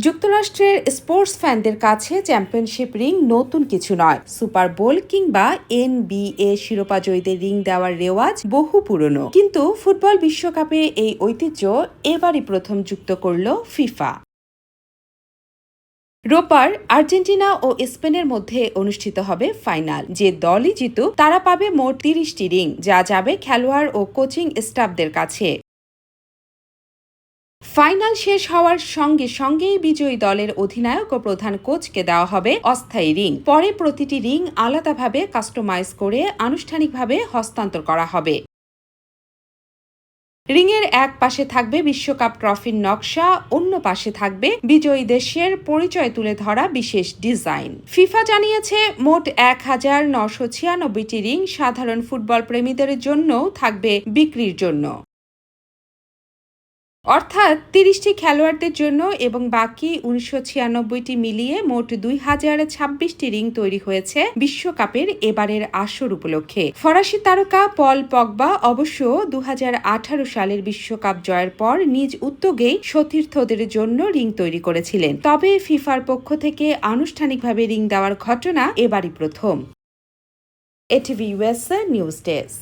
যুক্তরাষ্ট্রের স্পোর্টস ফ্যানদের কাছে championship ring নতুন কিছু নয়। সুপার বোল কিংবা NBA শিরোপা জয়ীদের রিং দেওয়ার রেওয়াজ বহু পুরনো, কিন্তু ফুটবল বিশ্বকাপে এই ঐতিহ্য এবারই প্রথম যুক্ত করল ফিফা। রোববার আর্জেন্টিনা ও স্পেনের মধ্যে অনুষ্ঠিত হবে ফাইনাল। যে দলই জিতুক তারা পাবে মোট 30টি রিং, যা যাবে খেলোয়াড় ও কোচিং স্টাফদের কাছে। ফাইনাল শেষ হওয়ার সঙ্গে সঙ্গেই বিজয়ী দলের অধিনায়ক ও প্রধান কোচকে দেওয়া হবে অস্থায়ী রিং। পরে প্রতিটি রিং আলাদাভাবে কাস্টমাইজ করে আনুষ্ঠানিকভাবে হস্তান্তর করা হবে। রিংয়ের এক পাশে থাকবে বিশ্বকাপ ট্রফির নকশা, অন্য পাশে থাকবে বিজয়ী দেশের পরিচয় তুলে ধরা বিশেষ ডিজাইন। ফিফা জানিয়েছে, মোট 1996টি রিং সাধারণ ফুটবল প্রেমীদের জন্যও থাকবে বিক্রির জন্য, অর্থাৎ 30টি খেলোয়াড়দের জন্য, এবং বাকি 1996টি মিলিয়ে মোট 2026টি রিং তৈরি হয়েছে বিশ্বকাপের এবারের আসর উপলক্ষে। ফরাসি তারকা পল পগবা অবশ্য 2018 সালের বিশ্বকাপ জয়ের পর নিজ উদ্যোগেই সতীর্থদের জন্য রিং তৈরি করেছিলেন। তবে ফিফার পক্ষ থেকে আনুষ্ঠানিকভাবে রিং দেওয়ার ঘটনা এবারই প্রথম। ATV USA news desk.